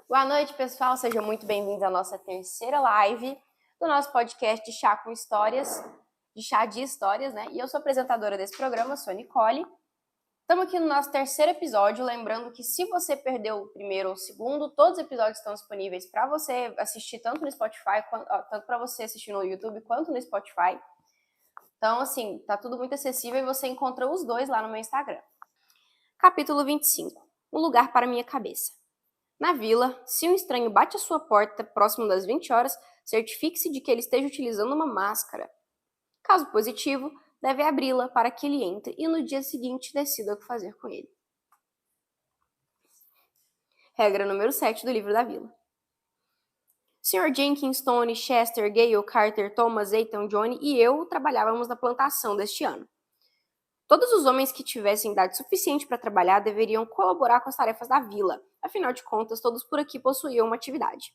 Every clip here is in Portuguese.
Boa noite, pessoal. Sejam muito bem-vindos à nossa terceira live do nosso podcast de Chá com Histórias, de Chá de Histórias, né? E eu sou apresentadora desse programa, sou a Nicole. Estamos aqui no nosso terceiro episódio, lembrando que se você perdeu o primeiro ou o segundo, todos os episódios estão disponíveis para você assistir tanto no Spotify, tanto para você assistir no YouTube quanto no Spotify. Então, assim, tá tudo muito acessível e você encontra os dois lá no meu Instagram. Capítulo 25. Um lugar para minha cabeça. Na vila, se um estranho bate à sua porta próximo das 20 horas, certifique-se de que ele esteja utilizando uma máscara. Caso positivo, deve abri-la para que ele entre e no dia seguinte decida o que fazer com ele. Regra número 7 do livro da vila. Sr. Jenkins, Tony, Chester, Gale, Carter, Thomas, Ethan, Johnny e eu trabalhávamos na plantação deste ano. Todos os homens que tivessem idade suficiente para trabalhar deveriam colaborar com as tarefas da vila. Afinal de contas, todos por aqui possuíam uma atividade.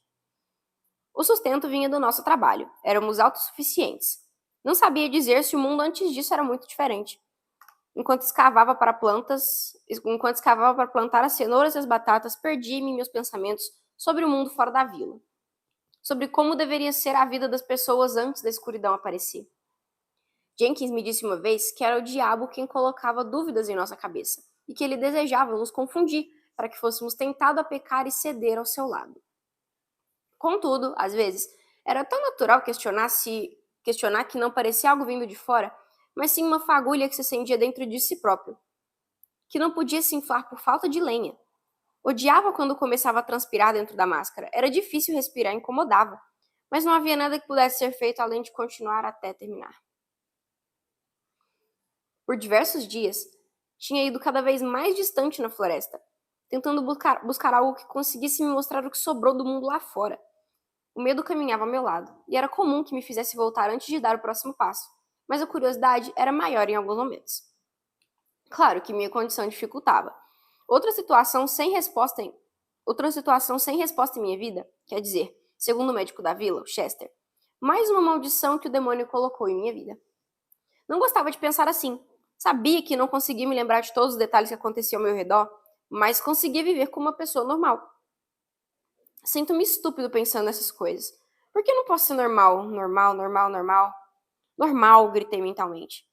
O sustento vinha do nosso trabalho. Éramos autossuficientes. Não sabia dizer se o mundo antes disso era muito diferente. Enquanto escavava para plantar as cenouras e as batatas, perdi-me em meus pensamentos sobre o mundo fora da vila. Sobre como deveria ser a vida das pessoas antes da escuridão aparecer. Jenkins me disse uma vez que era o diabo quem colocava dúvidas em nossa cabeça e que ele desejava nos confundir para que fôssemos tentados a pecar e ceder ao seu lado. Contudo, às vezes, era tão natural questionar que não parecia algo vindo de fora, mas sim uma fagulha que se acendia dentro de si próprio, que não podia se inflar por falta de lenha. Odiava quando começava a transpirar dentro da máscara. Era difícil respirar, incomodava, mas não havia nada que pudesse ser feito além de continuar até terminar. Por diversos dias, tinha ido cada vez mais distante na floresta, tentando buscar algo que conseguisse me mostrar o que sobrou do mundo lá fora. O medo caminhava ao meu lado, e era comum que me fizesse voltar antes de dar o próximo passo, mas a curiosidade era maior em alguns momentos. Claro que minha condição dificultava. Outra situação sem resposta em minha vida, quer dizer, segundo o médico da vila, o Chester, mais uma maldição que o demônio colocou em minha vida. Não gostava de pensar assim. Sabia que não conseguia me lembrar de todos os detalhes que aconteciam ao meu redor, mas conseguia viver como uma pessoa normal. Sinto-me estúpido pensando nessas coisas. Por que eu não posso ser normal? Normal, gritei mentalmente.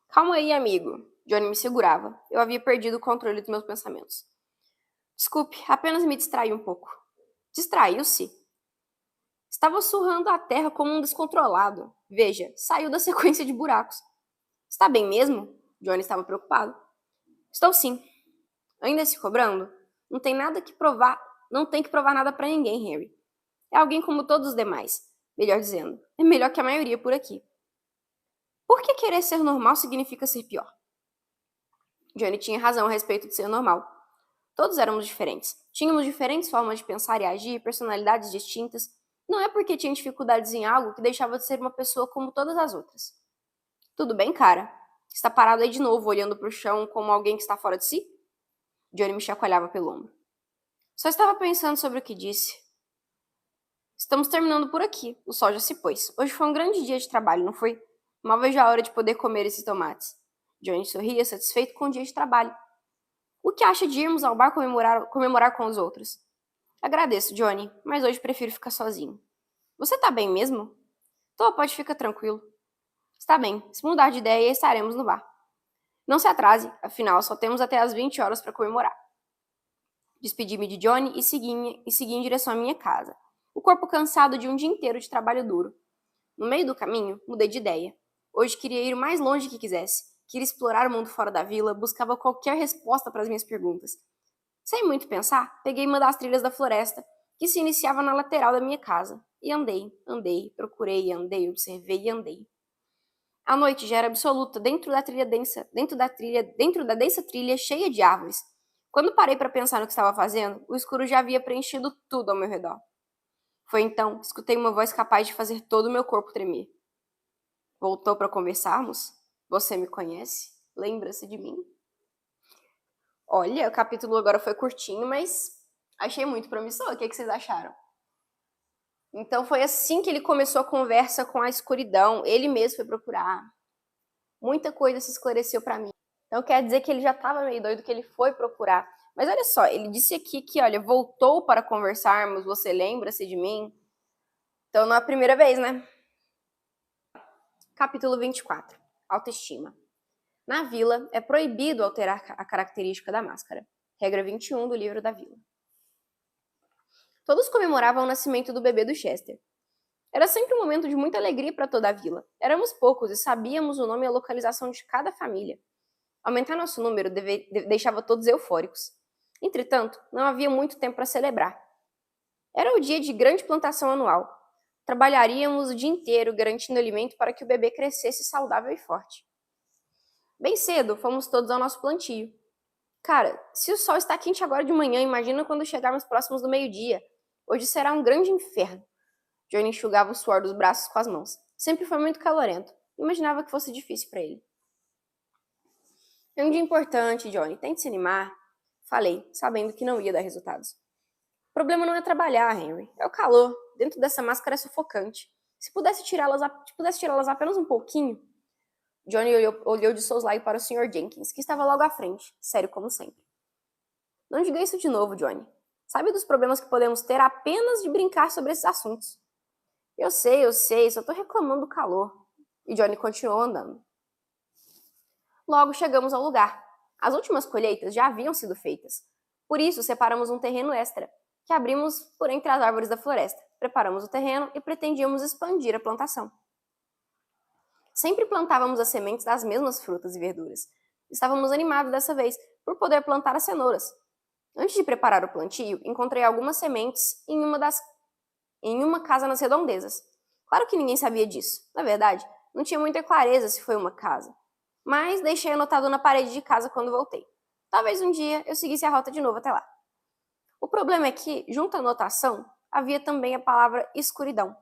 Calma aí, amigo. Johnny me segurava. Eu havia perdido o controle dos meus pensamentos. Desculpe, apenas me distraí um pouco. Distraiu-se? Estava surrando a terra como um descontrolado. Veja, saiu da sequência de buracos. Está bem mesmo? Johnny estava preocupado. Estou sim. Ainda se cobrando? Não tem que provar nada para ninguém, Harry. É alguém como todos os demais. Melhor dizendo, é melhor que a maioria por aqui. Por que querer ser normal significa ser pior? Johnny tinha razão a respeito de ser normal. Todos éramos diferentes. Tínhamos diferentes formas de pensar e agir, personalidades distintas. Não é porque tinha dificuldades em algo que deixava de ser uma pessoa como todas as outras. Tudo bem, cara? Está parado aí de novo, olhando para o chão como alguém que está fora de si? Johnny me chacoalhava pelo ombro. Só estava pensando sobre o que disse. Estamos terminando por aqui. O sol já se pôs. Hoje foi um grande dia de trabalho, não foi? Mal vejo a hora de poder comer esses tomates. Johnny sorria, satisfeito com o dia de trabalho. O que acha de irmos ao bar comemorar com os outros? Agradeço, Johnny, mas hoje prefiro ficar sozinho. Você tá bem mesmo? Tô, pode ficar tranquilo. Está bem, se mudar de ideia, estaremos no bar. Não se atrase, afinal, só temos até as 20 horas para comemorar. Despedi-me de Johnny e segui em direção à minha casa, o corpo cansado de um dia inteiro de trabalho duro. No meio do caminho, mudei de ideia. Hoje queria ir o mais longe que quisesse. Queria explorar o mundo fora da vila, buscava qualquer resposta para as minhas perguntas. Sem muito pensar, peguei uma das trilhas da floresta, que se iniciava na lateral da minha casa, e andei, procurei, andei, observei e andei. A noite já era absoluta dentro da densa trilha cheia de árvores. Quando parei para pensar no que estava fazendo, o escuro já havia preenchido tudo ao meu redor. Foi então que escutei uma voz capaz de fazer todo o meu corpo tremer. Voltou para conversarmos? Você me conhece? Lembra-se de mim? Olha, o capítulo agora foi curtinho, mas achei muito promissor. O que vocês acharam? Então foi assim que ele começou a conversa com a escuridão. Ele mesmo foi procurar. Muita coisa se esclareceu para mim. Então quer dizer que ele já estava meio doido, que ele foi procurar. Mas olha só, ele disse aqui que, olha, voltou para conversarmos, você lembra-se de mim? Então, não é a primeira vez, né? Capítulo 24. Autoestima. Na vila, é proibido alterar a característica da máscara. Regra 21 do livro da vila. Todos comemoravam o nascimento do bebê do Chester. Era sempre um momento de muita alegria para toda a vila. Éramos poucos e sabíamos o nome e a localização de cada família. Aumentar nosso número deixava todos eufóricos. Entretanto, não havia muito tempo para celebrar. Era o dia de grande plantação anual. Trabalharíamos o dia inteiro garantindo alimento para que o bebê crescesse saudável e forte. Bem cedo, fomos todos ao nosso plantio. Cara, se o sol está quente agora de manhã, imagina quando chegarmos próximos do meio-dia. Hoje será um grande inferno. Johnny enxugava o suor dos braços com as mãos. Sempre foi muito calorento. Imaginava que fosse difícil para ele. É um dia importante, Johnny. Tente se animar. Falei, sabendo que não ia dar resultados. O problema não é trabalhar, Henry. É o calor. Dentro dessa máscara é sufocante. Se pudesse tirá-las apenas um pouquinho. Johnny olhou de soslaio para o Sr. Jenkins, que estava logo à frente, sério como sempre. Não diga isso de novo, Johnny. Sabe dos problemas que podemos ter apenas de brincar sobre esses assuntos? Eu sei, só tô reclamando do calor. E Johnny continuou andando. Logo chegamos ao lugar. As últimas colheitas já haviam sido feitas. Por isso, separamos um terreno extra, que abrimos por entre as árvores da floresta. Preparamos o terreno e pretendíamos expandir a plantação. Sempre plantávamos as sementes das mesmas frutas e verduras. Estávamos animados dessa vez por poder plantar as cenouras. Antes de preparar o plantio, encontrei algumas sementes em uma casa nas redondezas. Claro que ninguém sabia disso. Na verdade, não tinha muita clareza se foi uma casa. Mas deixei anotado na parede de casa quando voltei. Talvez um dia eu seguisse a rota de novo até lá. O problema é que, junto à anotação, havia também a palavra escuridão.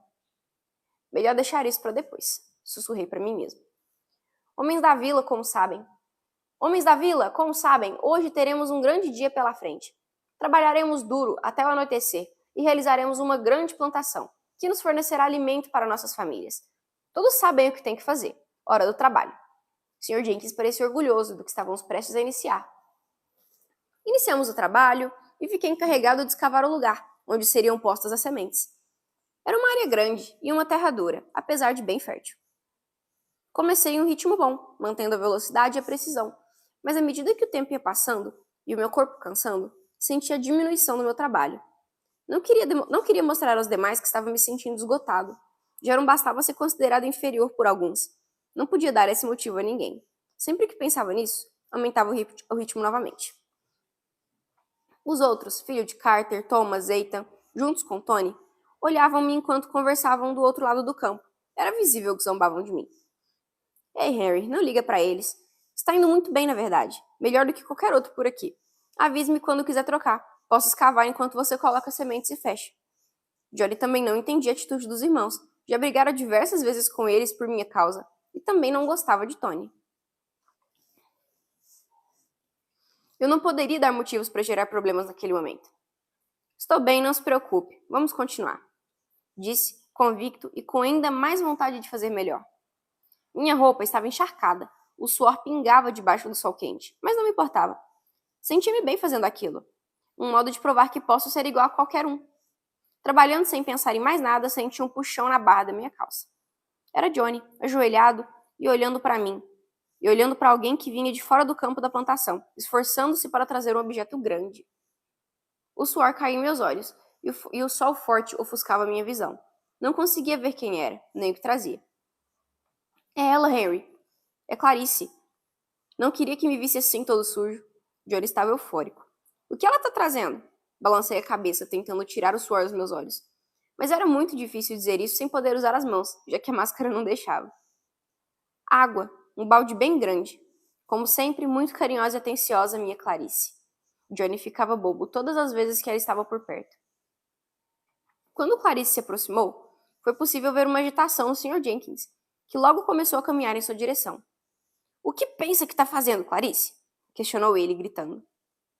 Melhor deixar isso para depois, sussurrei para mim mesmo. Homens da vila, como sabem, hoje teremos um grande dia pela frente. Trabalharemos duro até o anoitecer e realizaremos uma grande plantação, que nos fornecerá alimento para nossas famílias. Todos sabem o que tem que fazer. Hora do trabalho. O Sr. Jenkins parecia orgulhoso do que estávamos prestes a iniciar. Iniciamos o trabalho e fiquei encarregado de escavar o lugar onde seriam postas as sementes. Era uma área grande e uma terra dura, apesar de bem fértil. Comecei em um ritmo bom, mantendo a velocidade e a precisão, mas à medida que o tempo ia passando e o meu corpo cansando, sentia diminuição no meu trabalho. Não queria mostrar aos demais que estava me sentindo esgotado. Já não bastava ser considerado inferior por alguns. Não podia dar esse motivo a ninguém. Sempre que pensava nisso, aumentava o ritmo novamente. Os outros, filho de Carter, Thomas, Ethan, juntos com Tony, olhavam-me enquanto conversavam do outro lado do campo. Era visível que zombavam de mim. Ei, Harry, não liga para eles. Está indo muito bem, na verdade. Melhor do que qualquer outro por aqui. Avise-me quando quiser trocar. Posso escavar enquanto você coloca as sementes e fecha. Johnny também não entendia a atitude dos irmãos. Já brigara diversas vezes com eles por minha causa. E também não gostava de Tony. Eu não poderia dar motivos para gerar problemas naquele momento. Estou bem, não se preocupe. Vamos continuar. Disse, convicto e com ainda mais vontade de fazer melhor. Minha roupa estava encharcada. O suor pingava debaixo do sol quente, mas não me importava. Sentia-me bem fazendo aquilo. Um modo de provar que posso ser igual a qualquer um. Trabalhando sem pensar em mais nada, senti um puxão na barra da minha calça. Era Johnny, ajoelhado e olhando para mim. E olhando para alguém que vinha de fora do campo da plantação, esforçando-se para trazer um objeto grande. O suor caía em meus olhos, e o sol forte ofuscava minha visão. Não conseguia ver quem era, nem o que trazia. É ela, Henry. É Clarice. Não queria que me visse assim todo sujo. Johnny estava eufórico. O que ela está trazendo? Balancei a cabeça, tentando tirar o suor dos meus olhos. Mas era muito difícil dizer isso sem poder usar as mãos, já que a máscara não deixava. Água, um balde bem grande. Como sempre, muito carinhosa e atenciosa, minha Clarice. Johnny ficava bobo todas as vezes que ela estava por perto. Quando Clarice se aproximou, foi possível ver uma agitação no Sr. Jenkins, que logo começou a caminhar em sua direção. O que pensa que está fazendo, Clarice? Questionou ele, gritando.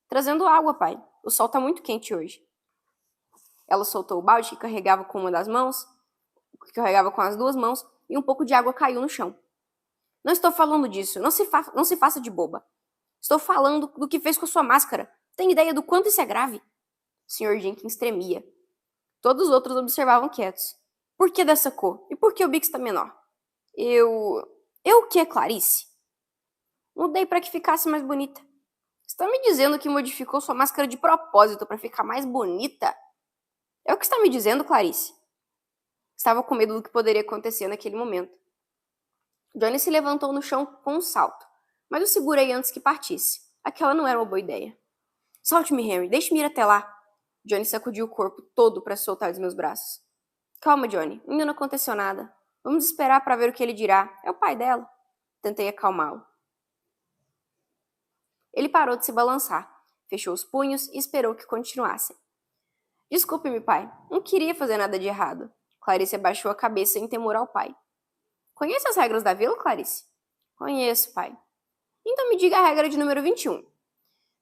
Trazendo água, pai. O sol está muito quente hoje. Ela soltou o balde que carregava com as duas mãos, e um pouco de água caiu no chão. Não estou falando disso. Não se faça de boba. Estou falando do que fez com a sua máscara. Tem ideia do quanto isso é grave? O Sr. Jenkins tremia. Todos os outros observavam quietos. Por que dessa cor? E por que o bico está menor? Eu o que, Clarice? Mudei para que ficasse mais bonita. Está me dizendo que modificou sua máscara de propósito para ficar mais bonita? É o que está me dizendo, Clarice? Estava com medo do que poderia acontecer naquele momento. Johnny se levantou no chão com um salto, mas o segurei antes que partisse. Aquela não era uma boa ideia. Solte-me, Henry, deixe-me ir até lá. Johnny sacudiu o corpo todo para se soltar dos meus braços. Calma, Johnny, ainda não aconteceu nada. Vamos esperar para ver o que ele dirá. É o pai dela. Tentei acalmá-lo. Ele parou de se balançar, fechou os punhos e esperou que continuassem. Desculpe-me, pai. Não queria fazer nada de errado. Clarice abaixou a cabeça em temor ao pai. Conhece as regras da vila, Clarice? Conheço, pai. Então me diga a regra de número 21.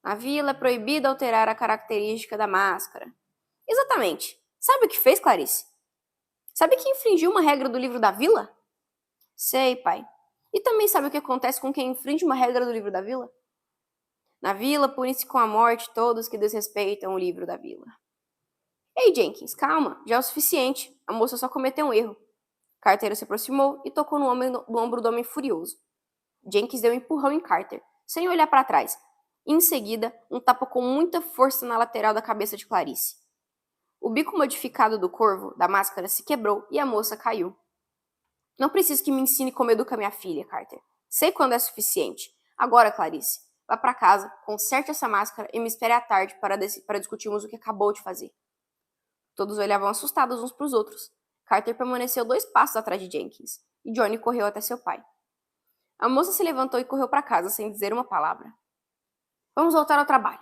Na vila é proibido alterar a característica da máscara. Exatamente. Sabe o que fez, Clarice? Sabe que infringiu uma regra do livro da vila? Sei, pai. E também sabe o que acontece com quem infringe uma regra do livro da vila? Na vila, punem-se com a morte todos que desrespeitam o livro da vila. Ei, Jenkins, calma. Já é o suficiente. A moça só cometeu um erro. Carter se aproximou e tocou no ombro do homem furioso. Jenkins deu um empurrão em Carter, sem olhar para trás. Em seguida, um tapa com muita força na lateral da cabeça de Clarice. O bico modificado do corvo, da máscara, se quebrou e a moça caiu. Não preciso que me ensine como educa minha filha, Carter. Sei quando é suficiente. Agora, Clarice, vá para casa, conserte essa máscara e me espere à tarde para discutirmos o que acabou de fazer. Todos olhavam assustados uns para os outros. Carter permaneceu 2 passos atrás de Jenkins, e Johnny correu até seu pai. A moça se levantou e correu para casa sem dizer uma palavra. Vamos voltar ao trabalho.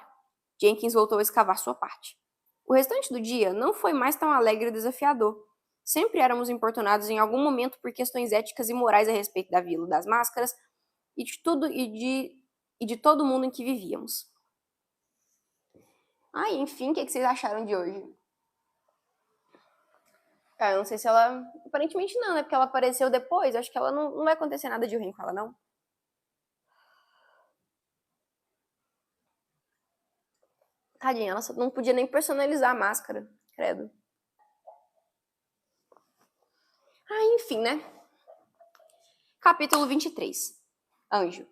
Jenkins voltou a escavar sua parte. O restante do dia não foi mais tão alegre e desafiador. Sempre éramos importunados em algum momento por questões éticas e morais a respeito da vila, das máscaras e de todo mundo em que vivíamos. Enfim, o que vocês acharam de hoje? Eu não sei se ela... Aparentemente não, né? Porque ela apareceu depois. Acho que ela não vai acontecer nada de ruim com ela, não. Tadinha, ela não podia nem personalizar a máscara. Credo. Enfim, né? Capítulo 23. Anjo.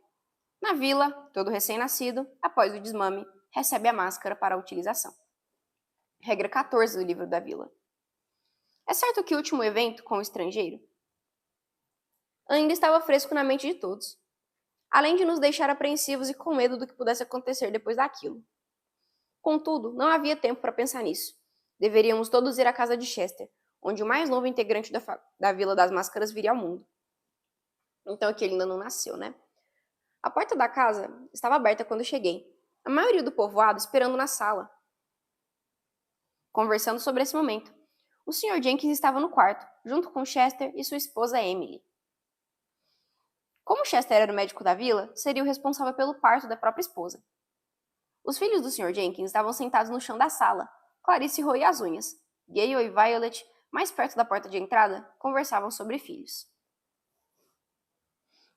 Na vila, todo recém-nascido, após o desmame, recebe a máscara para a utilização. Regra 14 do livro da vila. É certo que o último evento com o estrangeiro ainda estava fresco na mente de todos, além de nos deixar apreensivos e com medo do que pudesse acontecer depois daquilo. Contudo, não havia tempo para pensar nisso. Deveríamos todos ir à casa de Chester, onde o mais novo integrante da Vila das Máscaras viria ao mundo. Então aqui ele ainda não nasceu, né? A porta da casa estava aberta quando cheguei. A maioria do povoado esperando na sala, conversando sobre esse momento. O Sr. Jenkins estava no quarto, junto com Chester e sua esposa Emily. Como Chester era o médico da vila, seria o responsável pelo parto da própria esposa. Os filhos do Sr. Jenkins estavam sentados no chão da sala. Clarice roía as unhas. Gale e Violet, mais perto da porta de entrada, conversavam sobre filhos.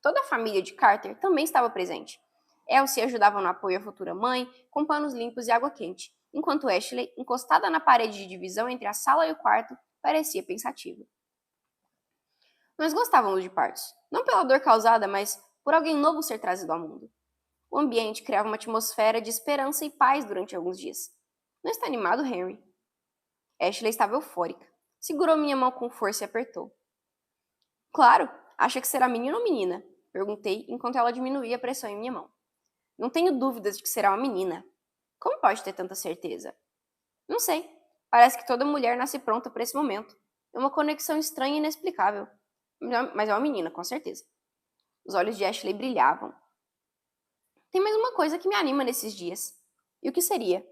Toda a família de Carter também estava presente. Elsie ajudava no apoio à futura mãe, com panos limpos e água quente, enquanto Ashley, encostada na parede de divisão entre a sala e o quarto, parecia pensativa. Nós gostávamos de partos, não pela dor causada, mas por alguém novo ser trazido ao mundo. O ambiente criava uma atmosfera de esperança e paz durante alguns dias. Não está animado, Henry? Ashley estava eufórica. Segurou minha mão com força e apertou. Claro, acha que será menino ou menina? Perguntei enquanto ela diminuía a pressão em minha mão. Não tenho dúvidas de que será uma menina. Como pode ter tanta certeza? Não sei. Parece que toda mulher nasce pronta para esse momento. É uma conexão estranha e inexplicável. Mas é uma menina, com certeza. Os olhos de Ashley brilhavam. Tem mais uma coisa que me anima nesses dias. E o que seria?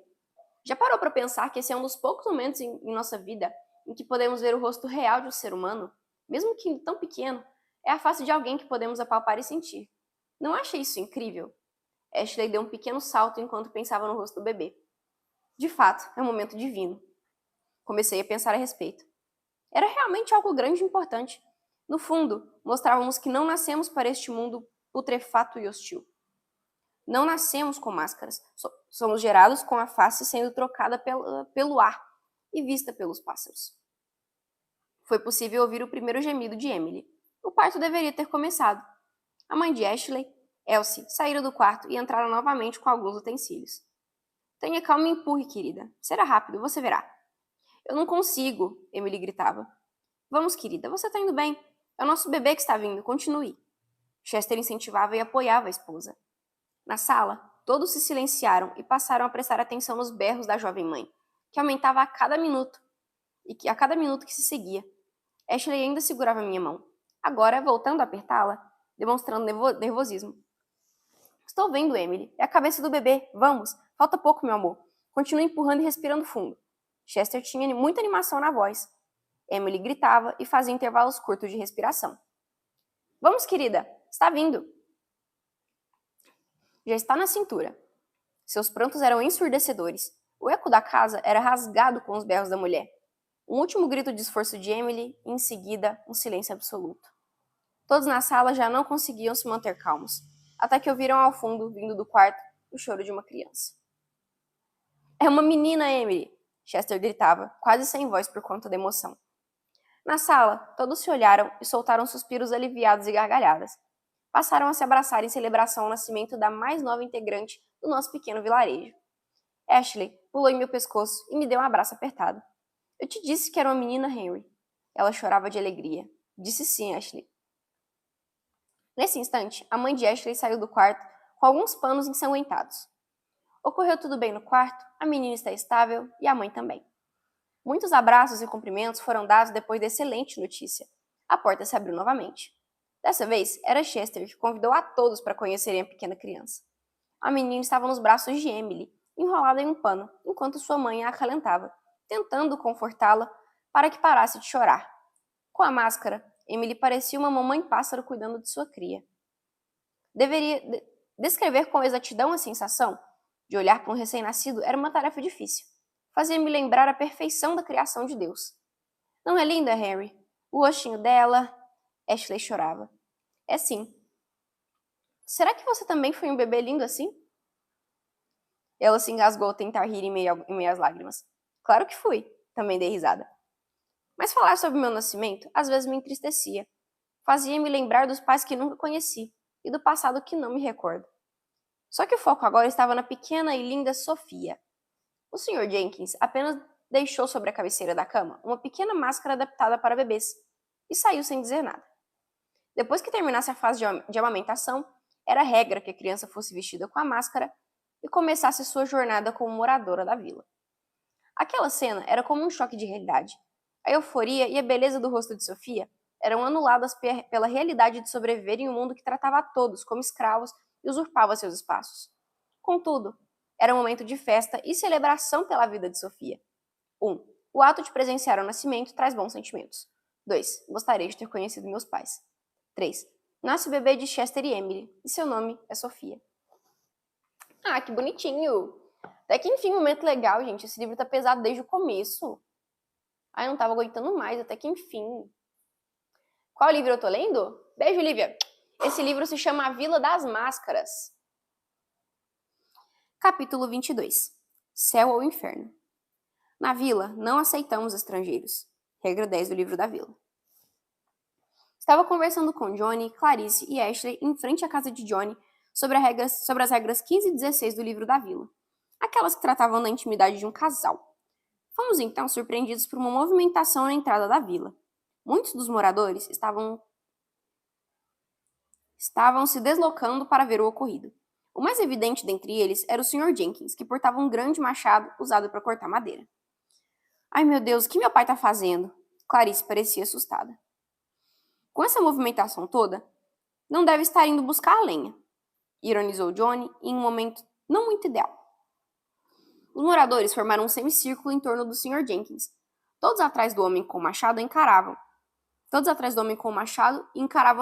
Já parou para pensar que esse é um dos poucos momentos em nossa vida em que podemos ver o rosto real de um ser humano, mesmo que tão pequeno, é a face de alguém que podemos apalpar e sentir. Não acha isso incrível? Ashley deu um pequeno salto enquanto pensava no rosto do bebê. De fato, é um momento divino. Comecei a pensar a respeito. Era realmente algo grande e importante. No fundo, mostrávamos que não nascemos para este mundo putrefato e hostil. Não nascemos com máscaras. Somos gerados com a face sendo trocada pelo ar e vista pelos pássaros. Foi possível ouvir o primeiro gemido de Emily. O parto deveria ter começado. A mãe de Ashley, Elsie, saíram do quarto e entraram novamente com alguns utensílios. Tenha calma e empurre, querida. Será rápido, você verá. Eu não consigo, Emily gritava. Vamos, querida, você está indo bem. É o nosso bebê que está vindo, continue. Chester incentivava e apoiava a esposa. Na sala, todos se silenciaram e passaram a prestar atenção nos berros da jovem mãe, que aumentava a cada minuto que se seguia. Ashley ainda segurava minha mão, agora voltando a apertá-la, demonstrando nervosismo. Estou vendo, Emily. É a cabeça do bebê. Vamos. Falta pouco, meu amor. Continue empurrando e respirando fundo. Chester tinha muita animação na voz. Emily gritava e fazia intervalos curtos de respiração. Vamos, querida. Está vindo. Já está na cintura. Seus prantos eram ensurdecedores. O eco da casa era rasgado com os berros da mulher. Um último grito de esforço de Emily e, em seguida, um silêncio absoluto. Todos na sala já não conseguiam se manter calmos, até que ouviram ao fundo, vindo do quarto, o choro de uma criança. É uma menina, Emily! Chester gritava, quase sem voz por conta da emoção. Na sala, todos se olharam e soltaram suspiros aliviados e gargalhadas. Passaram a se abraçar em celebração ao nascimento da mais nova integrante do nosso pequeno vilarejo. Ashley pulou em meu pescoço e me deu um abraço apertado. Eu te disse que era uma menina, Henry. Ela chorava de alegria. Disse sim, Ashley. Nesse instante, a mãe de Ashley saiu do quarto com alguns panos ensanguentados. Ocorreu tudo bem no quarto, a menina está estável e a mãe também. Muitos abraços e cumprimentos foram dados depois da excelente notícia. A porta se abriu novamente. Dessa vez, era Chester que convidou a todos para conhecerem a pequena criança. A menina estava nos braços de Emily, enrolada em um pano, enquanto sua mãe a acalentava, tentando confortá-la para que parasse de chorar. Com a máscara, Emily parecia uma mamãe pássaro cuidando de sua cria. Descrever com exatidão a sensação de olhar para um recém-nascido era uma tarefa difícil. Fazia-me lembrar a perfeição da criação de Deus. Não é linda, Harry? O rostinho dela... Ashley chorava. É sim. Será que você também foi um bebê lindo assim? Ela se engasgou a tentar rir em meio às lágrimas. Claro que fui. Também dei risada. Mas falar sobre meu nascimento às vezes me entristecia. Fazia-me lembrar dos pais que nunca conheci e do passado que não me recordo. Só que o foco agora estava na pequena e linda Sofia. O Sr. Jenkins apenas deixou sobre a cabeceira da cama uma pequena máscara adaptada para bebês e saiu sem dizer nada. Depois que terminasse a fase de amamentação, era regra que a criança fosse vestida com a máscara e começasse sua jornada como moradora da vila. Aquela cena era como um choque de realidade. A euforia e a beleza do rosto de Sofia eram anuladas pela realidade de sobreviver em um mundo que tratava a todos como escravos e usurpava seus espaços. Contudo, era um momento de festa e celebração pela vida de Sofia. 1. O ato de presenciar o nascimento traz bons sentimentos. 2. Gostaria de ter conhecido meus pais. 3. Nasce o bebê de Chester e Emily, e seu nome é Sofia. Ah, que bonitinho! Até que enfim, um momento legal, gente. Esse livro tá pesado desde o começo. Ai, não tava aguentando mais, até que enfim. Qual livro eu tô lendo? Beijo, Lívia! Esse livro se chama A Vila das Máscaras. Capítulo 22. Céu ou Inferno. Na vila, não aceitamos estrangeiros. Regra 10 do livro da vila. Estava conversando com Johnny, Clarice e Ashley em frente à casa de Johnny sobre as regras 15 e 16 do livro da vila. Aquelas que tratavam da intimidade de um casal. Fomos então surpreendidos por uma movimentação na entrada da vila. Muitos dos moradores estavam se deslocando para ver o ocorrido. O mais evidente dentre eles era o Sr. Jenkins, que portava um grande machado usado para cortar madeira. Ai, meu Deus, o que meu pai está fazendo? Clarice parecia assustada. Com essa movimentação toda, não deve estar indo buscar a lenha, ironizou Johnny em um momento não muito ideal. Os moradores formaram um semicírculo em torno do Sr. Jenkins. Todos atrás do homem com o machado e encaravam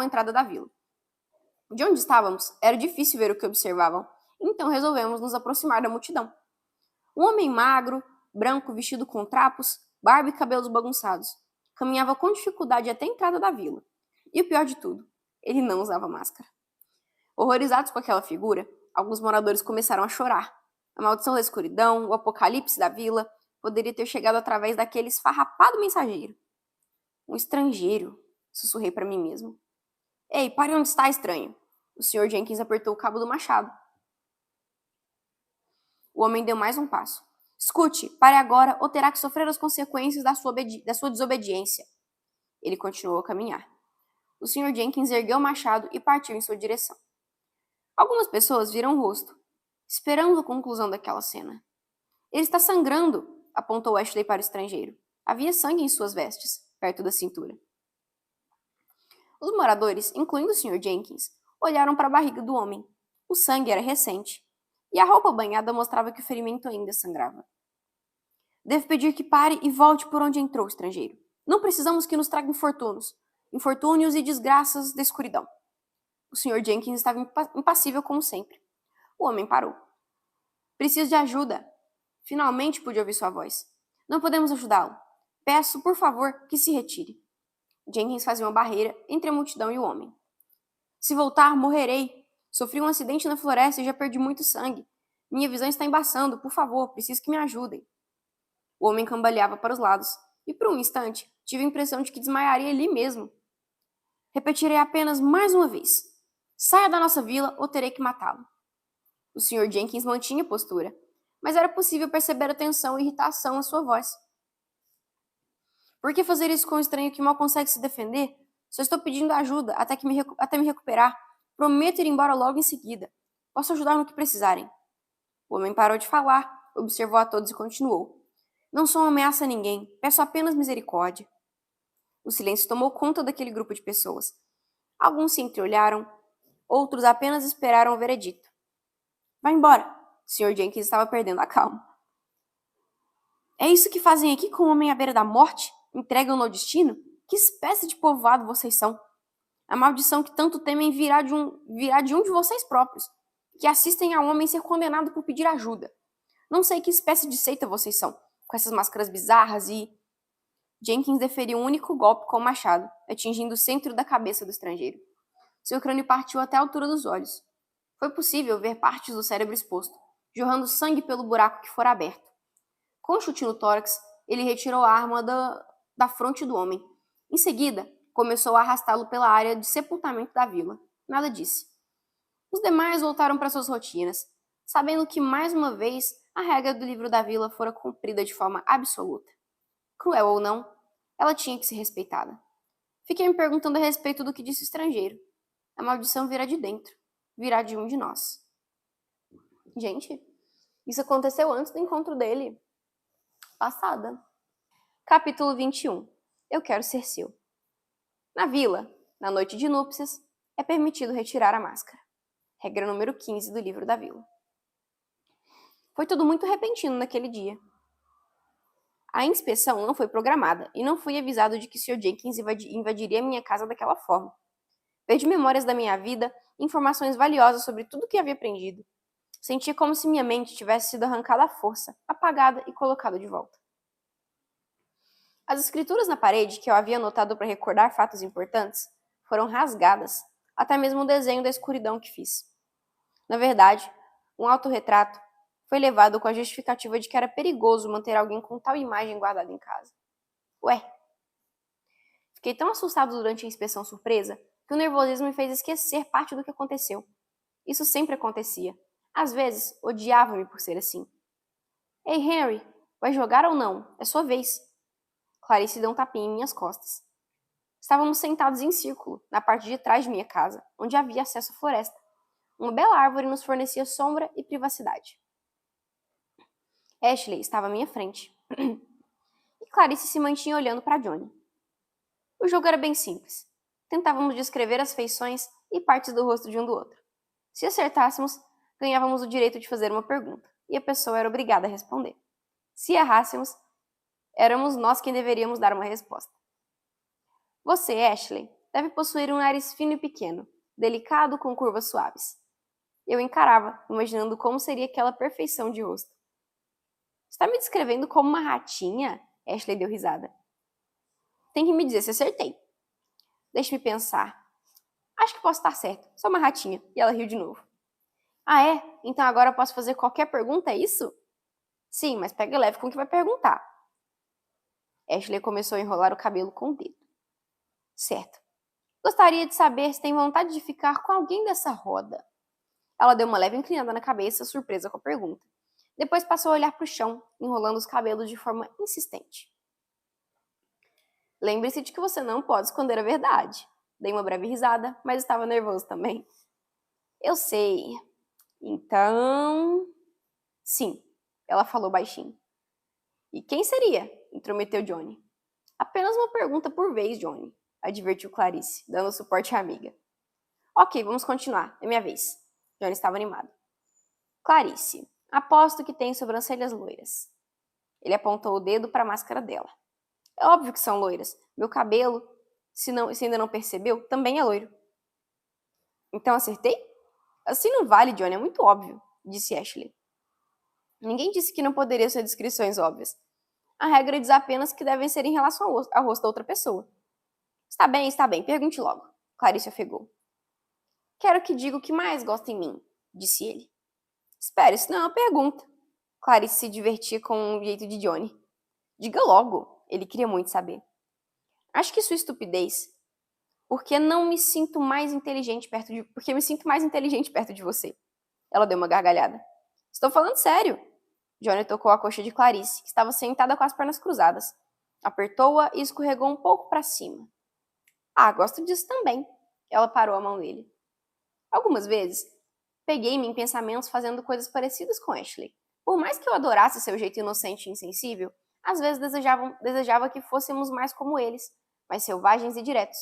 a entrada da vila. De onde estávamos, era difícil ver o que observavam, então resolvemos nos aproximar da multidão. Um homem magro, branco, vestido com trapos, barba e cabelos bagunçados, caminhava com dificuldade até a entrada da vila. E o pior de tudo, ele não usava máscara. Horrorizados com aquela figura, Alguns moradores começaram a chorar. A maldição da escuridão, o apocalipse da vila, poderia ter chegado através daquele esfarrapado mensageiro. Um estrangeiro, sussurrei para mim mesmo. Ei, pare onde está, estranho. O Sr. Jenkins apertou o cabo do machado. O homem deu mais um passo. Escute, pare agora ou terá que sofrer as consequências da sua desobediência. Ele continuou a caminhar. O Sr. Jenkins ergueu o machado e partiu em sua direção. Algumas pessoas viram o rosto, esperando a conclusão daquela cena. Ele está sangrando, apontou Ashley para o estrangeiro. Havia sangue em suas vestes, perto da cintura. Os moradores, incluindo o Sr. Jenkins, olharam para a barriga do homem. O sangue era recente, e a roupa banhada mostrava que o ferimento ainda sangrava. Devo pedir que pare e volte por onde entrou, estrangeiro. Não precisamos que nos traga infortúnios e desgraças da escuridão. O Sr. Jenkins estava impassível como sempre. O homem parou. Preciso de ajuda. Finalmente pude ouvir sua voz. Não podemos ajudá-lo. Peço, por favor, que se retire. Jenkins fazia uma barreira entre a multidão e o homem. Se voltar, morrerei. Sofri um acidente na floresta e já perdi muito sangue. Minha visão está embaçando. Por favor, preciso que me ajudem. O homem cambaleava para os lados, e por um instante tive a impressão de que desmaiaria ali mesmo. Repetirei apenas mais uma vez. Saia da nossa vila ou terei que matá-lo. O Sr. Jenkins mantinha a postura, mas era possível perceber a tensão e irritação na sua voz. Por que fazer isso com um estranho que mal consegue se defender? Só estou pedindo ajuda até me recuperar. Prometo ir embora logo em seguida. Posso ajudar no que precisarem. O homem parou de falar, observou a todos e continuou. Não sou uma ameaça a ninguém. Peço apenas misericórdia. O silêncio tomou conta daquele grupo de pessoas. Alguns se entreolharam, outros apenas esperaram o veredito. Vá embora. O Sr. Jenkins estava perdendo a calma. É isso que fazem aqui com o homem à beira da morte? Entregam-no ao destino? Que espécie de povoado vocês são? A maldição que tanto temem virá de um de vocês próprios, que assistem a um homem ser condenado por pedir ajuda. Não sei que espécie de seita vocês são, com essas máscaras bizarras e... Jenkins deferiu um único golpe com o machado, atingindo o centro da cabeça do estrangeiro. Seu crânio partiu até a altura dos olhos. Foi possível ver partes do cérebro exposto, jorrando sangue pelo buraco que fora aberto. Com um chute no tórax, ele retirou a arma da fronte do homem. Em seguida, começou a arrastá-lo pela área de sepultamento da vila. Nada disse. Os demais voltaram para suas rotinas, sabendo que, mais uma vez, a regra do livro da vila fora cumprida de forma absoluta. Cruel ou não, ela tinha que ser respeitada. Fiquei me perguntando a respeito do que disse o estrangeiro. A maldição virá de dentro, virá de um de nós. Gente, isso aconteceu antes do encontro dele. Passada. Capítulo 21. Eu quero ser seu. Na vila, na noite de núpcias, é permitido retirar a máscara. Regra número 15 do livro da vila. Foi tudo muito repentino naquele dia. A inspeção não foi programada e não fui avisado de que o Sr. Jenkins invadiria minha casa daquela forma. Perdi memórias da minha vida, informações valiosas sobre tudo que havia aprendido. Sentia como se minha mente tivesse sido arrancada à força, apagada e colocada de volta. As escrituras na parede que eu havia anotado para recordar fatos importantes foram rasgadas, até mesmo o desenho da escuridão que fiz. Na verdade, um autorretrato foi levado com a justificativa de que era perigoso manter alguém com tal imagem guardada em casa. Ué! Fiquei tão assustado durante a inspeção surpresa que o nervosismo me fez esquecer parte do que aconteceu. Isso sempre acontecia. Às vezes, odiava-me por ser assim. Ei, Henry, vai jogar ou não? É sua vez. Clarice deu um tapinha em minhas costas. Estávamos sentados em círculo, na parte de trás de minha casa, onde havia acesso à floresta. Uma bela árvore nos fornecia sombra e privacidade. Ashley estava à minha frente. E Clarice se mantinha olhando para Johnny. O jogo era bem simples. Tentávamos descrever as feições e partes do rosto de um do outro. Se acertássemos, ganhávamos o direito de fazer uma pergunta, e a pessoa era obrigada a responder. Se errássemos, éramos nós quem deveríamos dar uma resposta. Você, Ashley, deve possuir um nariz fino e pequeno, delicado com curvas suaves. Eu encarava, imaginando como seria aquela perfeição de rosto. Está me descrevendo como uma ratinha? Ashley deu risada. Tem que me dizer se acertei. Deixe-me pensar. Acho que posso estar certo. Sou uma ratinha. E ela riu de novo. Ah, é? Então agora eu posso fazer qualquer pergunta, é isso? Sim, mas pega leve com o que vai perguntar. Ashley começou a enrolar o cabelo com o dedo. Certo. Gostaria de saber se tem vontade de ficar com alguém dessa roda. Ela deu uma leve inclinada na cabeça, surpresa com a pergunta. Depois passou a olhar para o chão, enrolando os cabelos de forma insistente. Lembre-se de que você não pode esconder a verdade. Dei uma breve risada, mas estava nervoso também. Eu sei. Então. Sim, ela falou baixinho. E quem seria? Intrometeu Johnny. Apenas uma pergunta por vez, Johnny, advertiu Clarice, dando suporte à amiga. Ok, vamos continuar. É minha vez. Johnny estava animado. Clarice, aposto que tem sobrancelhas loiras. Ele apontou o dedo para a máscara dela. É óbvio que são loiras. Meu cabelo, se ainda não percebeu, também é loiro. Então acertei? Assim não vale, Johnny, é muito óbvio, disse Ashley. Ninguém disse que não poderia ser descrições óbvias. A regra diz apenas que devem ser em relação ao rosto da outra pessoa. Está bem, pergunte logo. Clarice ofegou. Quero que diga o que mais gosta em mim, disse ele. Espere, isso não é uma pergunta. Clarice se divertia com o jeito de Johnny. Diga logo, ele queria muito saber. Acho que sua estupidez. Porque me sinto mais inteligente perto de você. Ela deu uma gargalhada. Estou falando sério. Johnny tocou a coxa de Clarice, que estava sentada com as pernas cruzadas. Apertou-a e escorregou um pouco para cima. Ah, gosto disso também. Ela parou a mão dele. Algumas vezes, peguei-me em pensamentos fazendo coisas parecidas com Ashley. Por mais que eu adorasse seu jeito inocente e insensível, às vezes desejava que fôssemos mais como eles, mais selvagens e diretos,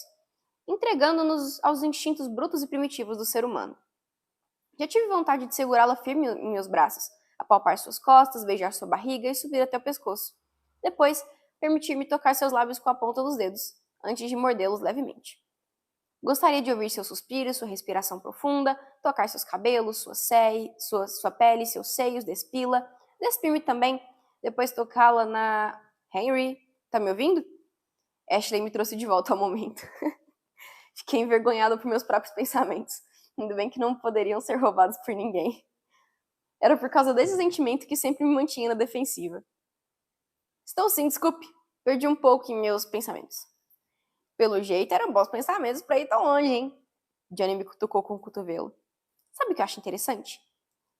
entregando-nos aos instintos brutos e primitivos do ser humano. Já tive vontade de segurá-la firme em meus braços, apalpar suas costas, beijar sua barriga e subir até o pescoço. Depois, permitir-me tocar seus lábios com a ponta dos dedos, antes de mordê-los levemente. Gostaria de ouvir seus suspiros, sua respiração profunda, tocar seus cabelos, sua pele, seus seios, despir-me também, depois tocá-la na... Henry, tá me ouvindo? Ashley me trouxe de volta ao momento. Fiquei envergonhada por meus próprios pensamentos. Ainda bem que não poderiam ser roubados por ninguém. Era por causa desse sentimento que sempre me mantinha na defensiva. Estou sim, desculpe. Perdi um pouco em meus pensamentos. Pelo jeito, eram bons pensamentos pra ir tão longe, hein? Johnny me cutucou com o cotovelo. Sabe o que eu acho interessante?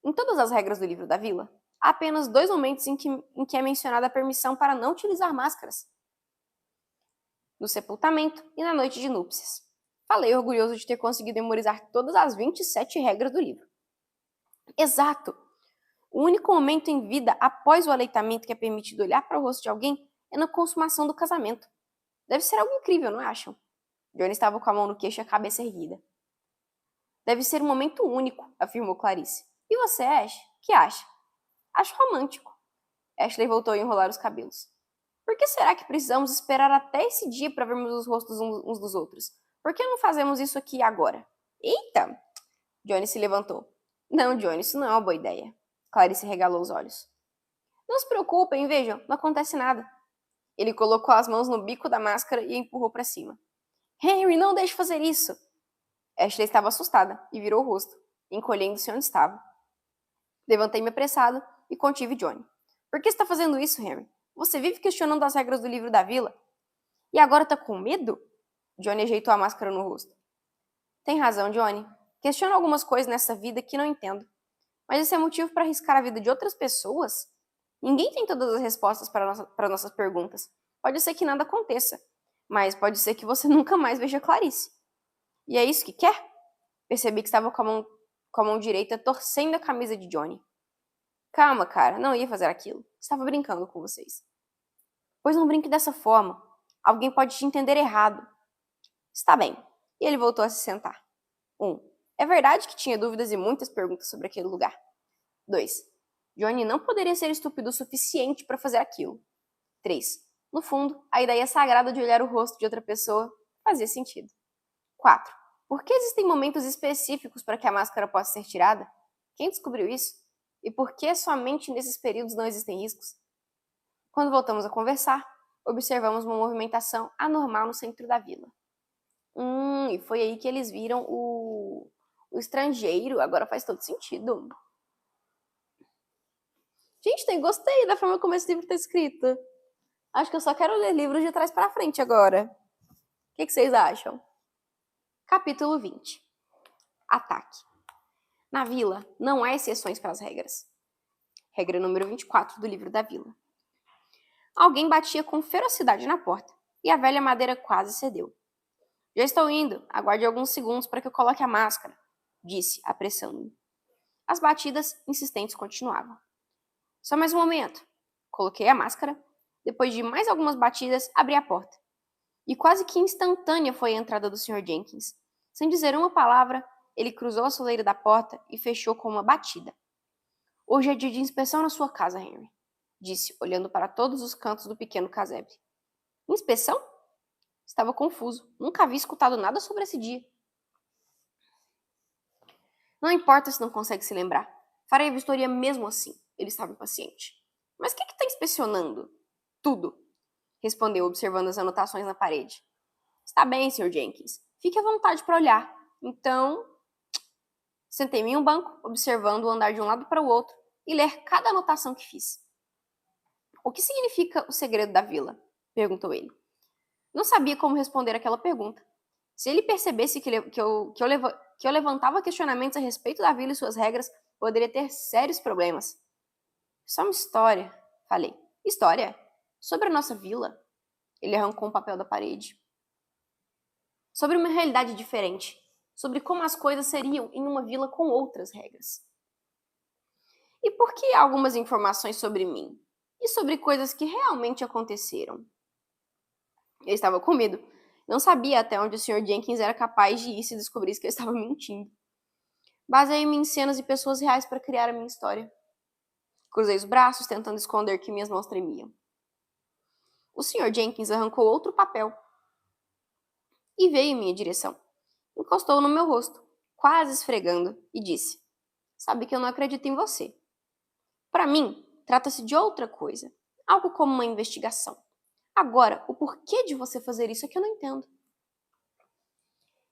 Em todas as regras do livro da vila, há apenas 2 momentos em que é mencionada a permissão para não utilizar máscaras. No sepultamento e na noite de núpcias. Falei orgulhoso de ter conseguido memorizar todas as 27 regras do livro. Exato! O único momento em vida após o aleitamento que é permitido olhar para o rosto de alguém é na consumação do casamento. Deve ser algo incrível, não acham? Johnny estava com a mão no queixo e a cabeça erguida. Deve ser um momento único, afirmou Clarice. E você, Ash? Que acha? Acho romântico. Ashley voltou a enrolar os cabelos. Por que será que precisamos esperar até esse dia para vermos os rostos uns dos outros? Por que não fazemos isso aqui agora? Eita! Johnny se levantou. Não, Johnny, isso não é uma boa ideia. Clarice regalou os olhos. Não se preocupem, vejam, não acontece nada. Ele colocou as mãos no bico da máscara e a empurrou para cima. Henry, não deixe fazer isso! Ashley estava assustada e virou o rosto, encolhendo-se onde estava. Levantei-me apressado e contive Johnny. Por que está fazendo isso, Henry? Você vive questionando as regras do livro da vila? E agora está com medo? Johnny ajeitou a máscara no rosto. Tem razão, Johnny. Questiono algumas coisas nessa vida que não entendo. Mas esse é motivo para arriscar a vida de outras pessoas? Ninguém tem todas as respostas para nossas perguntas. Pode ser que nada aconteça, mas pode ser que você nunca mais veja Clarice. E é isso que quer? Percebi que estava com a mão direita torcendo a camisa de Johnny. Calma, cara, não ia fazer aquilo. Estava brincando com vocês. Pois não brinque dessa forma. Alguém pode te entender errado. Está bem. E ele voltou a se sentar. 1. É verdade que tinha dúvidas e muitas perguntas sobre aquele lugar. 2. Johnny não poderia ser estúpido o suficiente para fazer aquilo. 3. No fundo, a ideia sagrada de olhar o rosto de outra pessoa fazia sentido. 4. Por que existem momentos específicos para que a máscara possa ser tirada? Quem descobriu isso? E por que somente nesses períodos não existem riscos? Quando voltamos a conversar, observamos uma movimentação anormal no centro da vila. E foi aí que eles viram O estrangeiro agora faz todo sentido. Gente, eu gostei da forma como esse livro tá escrito. Acho que eu só quero ler livros de trás para frente agora. O que vocês acham? Capítulo 20. Ataque. Na vila, não há exceções para as regras. Regra número 24 do livro da vila. Alguém batia com ferocidade na porta, e a velha madeira quase cedeu. Já estou indo, aguarde alguns segundos para que eu coloque a máscara, disse, apressando-me. As batidas insistentes continuavam. Só mais um momento. Coloquei a máscara. Depois de mais algumas batidas, abri a porta. E quase que instantânea foi a entrada do Sr. Jenkins. Sem dizer uma palavra, ele cruzou a soleira da porta e fechou com uma batida. Hoje é dia de inspeção na sua casa, Henry, disse, olhando para todos os cantos do pequeno casebre. Inspeção? Estava confuso. Nunca havia escutado nada sobre esse dia. Não importa se não consegue se lembrar. Farei a vistoria mesmo assim. Ele estava impaciente. Mas o que está inspecionando? Tudo, respondeu, observando as anotações na parede. Está bem, Sr. Jenkins. Fique à vontade para olhar. Então, sentei-me em um banco, observando o andar de um lado para o outro e ler cada anotação que fiz. O que significa o segredo da vila? Perguntou ele. Não sabia como responder aquela pergunta. Se ele percebesse que eu levantava questionamentos a respeito da vila e suas regras, poderia ter sérios problemas. Só uma história, falei. História? Sobre a nossa vila? Ele arrancou um papel da parede. Sobre uma realidade diferente. Sobre como as coisas seriam em uma vila com outras regras. E por que algumas informações sobre mim? E sobre coisas que realmente aconteceram? Eu estava com medo. Não sabia até onde o Sr. Jenkins era capaz de ir se descobrisse que eu estava mentindo. Baseei-me em cenas e pessoas reais para criar a minha história. Cruzei os braços, tentando esconder que minhas mãos tremiam. O Sr. Jenkins arrancou outro papel e veio em minha direção. Encostou no meu rosto, quase esfregando, e disse: Sabe que eu não acredito em você. Para mim, trata-se de outra coisa. Algo como uma investigação. Agora, o porquê de você fazer isso é que eu não entendo.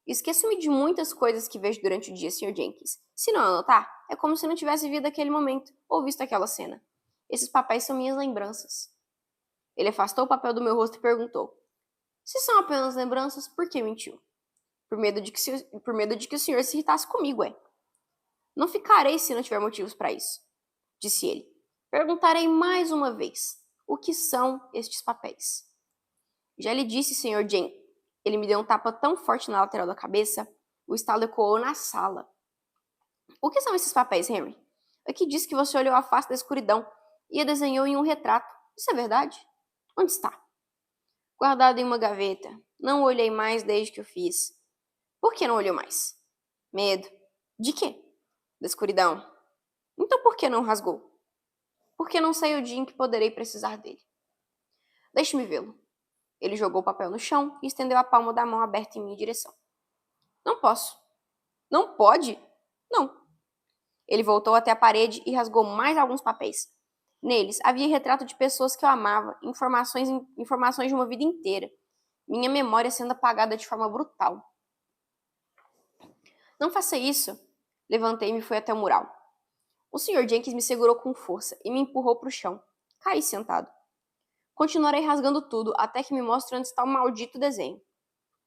Esqueço-me de muitas coisas que vejo durante o dia, Sr. Jenkins. Se não anotar, é como se não tivesse visto aquele momento ou visto aquela cena. Esses papéis são minhas lembranças. Ele afastou o papel do meu rosto e perguntou: Se são apenas lembranças, por que mentiu? Por medo de que o senhor se irritasse comigo, é. Não ficarei se não tiver motivos para isso, disse ele. Perguntarei mais uma vez: o que são estes papéis? Já lhe disse, Sr. Jenkins. Ele me deu um tapa tão forte na lateral da cabeça, o estalo ecoou na sala. O que são esses papéis, Henry? Aqui diz que você olhou a face da escuridão e a desenhou em um retrato. Isso é verdade? Onde está? Guardado em uma gaveta. Não olhei mais desde que o fiz. Por que não olhou mais? Medo. De quê? Da escuridão. Então por que não rasgou? Porque não sei o dia em que poderei precisar dele. Deixe-me vê-lo. Ele jogou o papel no chão e estendeu a palma da mão aberta em minha direção. Não posso. Não pode? Não. Ele voltou até a parede e rasgou mais alguns papéis. Neles havia retrato de pessoas que eu amava, informações de uma vida inteira. Minha memória sendo apagada de forma brutal. Não faça isso. Levantei-me e fui até o mural. O Sr. Jenkins me segurou com força e me empurrou para o chão. Caí sentado. Continuarei rasgando tudo até que me mostre onde está o maldito desenho.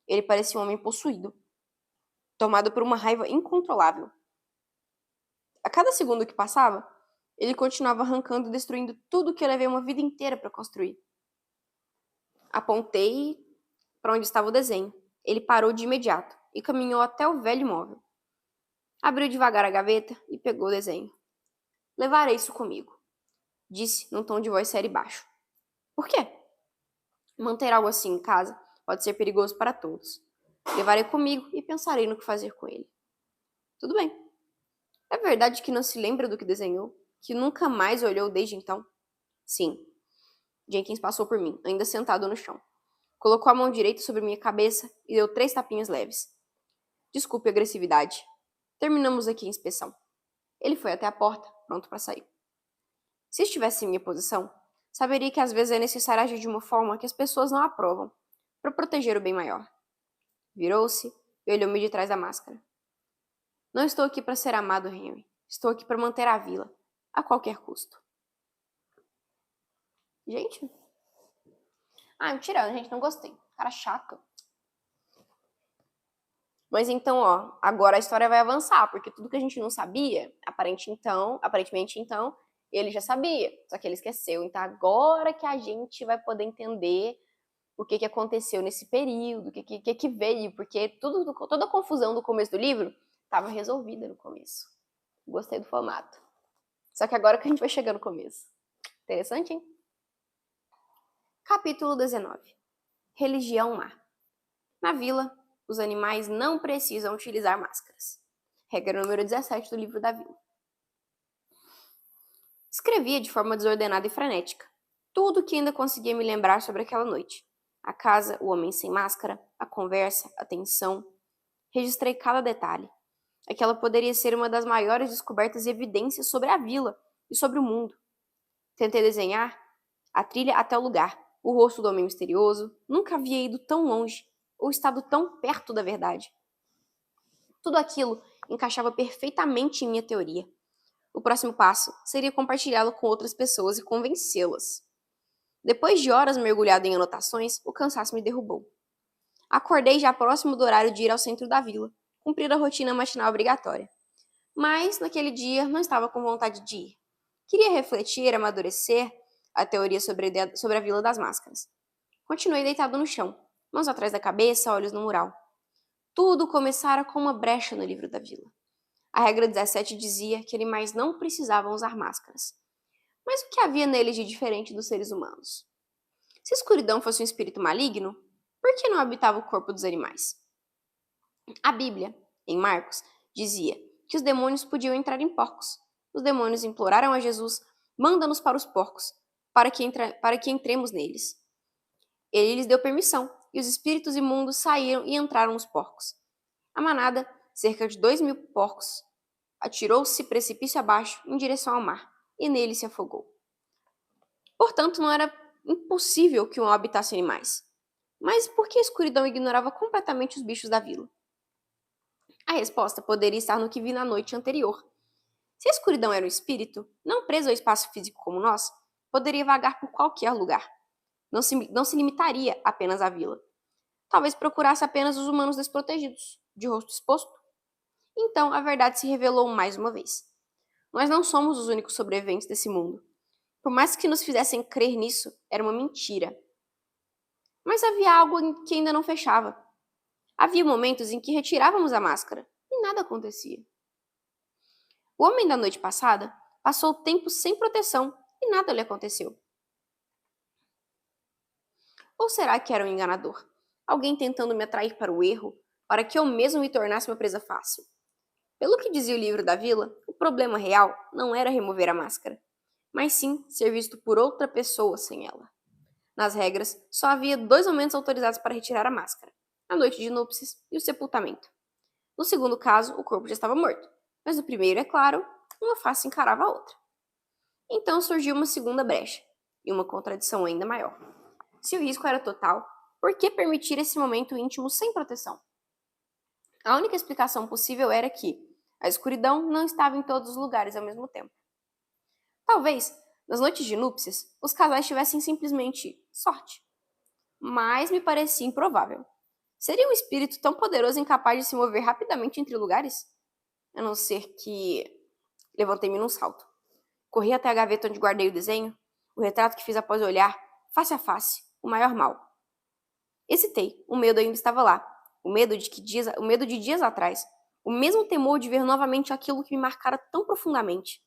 Ele parecia um homem possuído, tomado por uma raiva incontrolável. A cada segundo que passava, ele continuava arrancando e destruindo tudo que eu levei uma vida inteira para construir. Apontei para onde estava o desenho. Ele parou de imediato e caminhou até o velho móvel. Abriu devagar a gaveta e pegou o desenho. Levarei isso comigo, disse num tom de voz sério e baixo. Por quê? Manter algo assim em casa pode ser perigoso para todos. Levarei comigo e pensarei no que fazer com ele. Tudo bem. É verdade que não se lembra do que desenhou? Que nunca mais olhou desde então? Sim. Jenkins passou por mim, ainda sentado no chão. Colocou a mão direita sobre minha cabeça e deu 3 tapinhas leves. Desculpe a agressividade. Terminamos aqui a inspeção. Ele foi até a porta, pronto para sair. Se estivesse em minha posição, saberia que às vezes é necessário agir de uma forma que as pessoas não aprovam, para proteger o bem maior. Virou-se e olhou-me de trás da máscara. Não estou aqui para ser amado, Henry. Estou aqui para manter a vila, a qualquer custo. Gente? Me tirando, gente, não gostei. Cara chato. Mas então, ó, agora a história vai avançar, porque tudo que a gente não sabia, aparentemente então, ele já sabia, só que ele esqueceu. Então agora que a gente vai poder entender o que aconteceu nesse período, o que veio, porque toda a confusão do começo do livro estava resolvida no começo. Gostei do formato. Só que agora que a gente vai chegar no começo. Interessante, hein? Capítulo 19. Religião má. Na vila, os animais não precisam utilizar máscaras. Regra número 17 do livro da vila. Escrevia de forma desordenada e frenética. Tudo que ainda conseguia me lembrar sobre aquela noite. A casa, o homem sem máscara, a conversa, a tensão. Registrei cada detalhe. Aquela poderia ser uma das maiores descobertas e evidências sobre a vila e sobre o mundo. Tentei desenhar a trilha até o lugar, o rosto do homem misterioso. Nunca havia ido tão longe ou estado tão perto da verdade. Tudo aquilo encaixava perfeitamente em minha teoria. O próximo passo seria compartilhá-lo com outras pessoas e convencê-las. Depois de horas mergulhado em anotações, o cansaço me derrubou. Acordei já próximo do horário de ir ao centro da vila, cumprir a rotina matinal obrigatória. Mas, naquele dia, não estava com vontade de ir. Queria refletir, amadurecer a teoria sobre a Vila das Máscaras. Continuei deitado no chão, mãos atrás da cabeça, olhos no mural. Tudo começara com uma brecha no livro da vila. A regra 17 dizia que animais não precisavam usar máscaras. Mas o que havia neles de diferente dos seres humanos? Se a escuridão fosse um espírito maligno, por que não habitava o corpo dos animais? A Bíblia, em Marcos, dizia que os demônios podiam entrar em porcos. Os demônios imploraram a Jesus: manda-nos para os porcos, para que entremos neles. Ele lhes deu permissão, e os espíritos imundos saíram e entraram nos porcos. A manada, cerca de 2.000 porcos, atirou-se precipício abaixo em direção ao mar, e nele se afogou. Portanto, não era impossível que um habitasse animais. Mas por que a escuridão ignorava completamente os bichos da vila? A resposta poderia estar no que vi na noite anterior. Se a escuridão era um espírito, não preso ao espaço físico como nós, poderia vagar por qualquer lugar. Não se limitaria apenas à vila. Talvez procurasse apenas os humanos desprotegidos, de rosto exposto. Então, a verdade se revelou mais uma vez. Nós não somos os únicos sobreviventes desse mundo. Por mais que nos fizessem crer nisso, era uma mentira. Mas havia algo que ainda não fechava. Havia momentos em que retirávamos a máscara e nada acontecia. O homem da noite passada passou o tempo sem proteção e nada lhe aconteceu. Ou será que era um enganador? Alguém tentando me atrair para o erro, para que eu mesmo me tornasse uma presa fácil? Pelo que dizia o livro da vila, o problema real não era remover a máscara, mas sim ser visto por outra pessoa sem ela. Nas regras, só havia 2 momentos autorizados para retirar a máscara: a noite de núpcias e o sepultamento. No segundo caso, o corpo já estava morto, mas no primeiro, é claro, uma face encarava a outra. Então surgiu uma segunda brecha, e uma contradição ainda maior. Se o risco era total, por que permitir esse momento íntimo sem proteção? A única explicação possível era que a escuridão não estava em todos os lugares ao mesmo tempo. Talvez, nas noites de núpcias, os casais tivessem simplesmente sorte. Mas me parecia improvável. Seria um espírito tão poderoso e incapaz de se mover rapidamente entre lugares? A não ser que... Levantei-me num salto. Corri até a gaveta onde guardei o desenho, o retrato que fiz após olhar, face a face, o maior mal. Hesitei, o medo ainda estava lá. O medo de dias atrás. O mesmo temor de ver novamente aquilo que me marcara tão profundamente.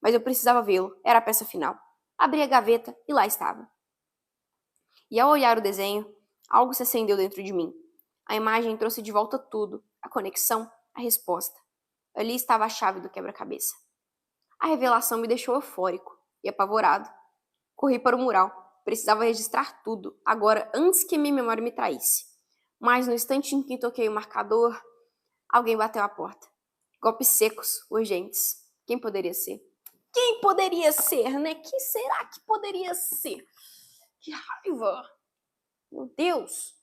Mas eu precisava vê-lo, era a peça final. Abri a gaveta e lá estava. E ao olhar o desenho, algo se acendeu dentro de mim. A imagem trouxe de volta tudo, a conexão, a resposta. Ali estava a chave do quebra-cabeça. A revelação me deixou eufórico e apavorado. Corri para o mural. Precisava registrar tudo, agora antes que minha memória me traísse. Mas no instante em que toquei o marcador, alguém bateu à porta. Golpes secos, urgentes. Quem poderia ser? Quem poderia ser, né? Quem será que poderia ser? Que raiva! Meu Deus!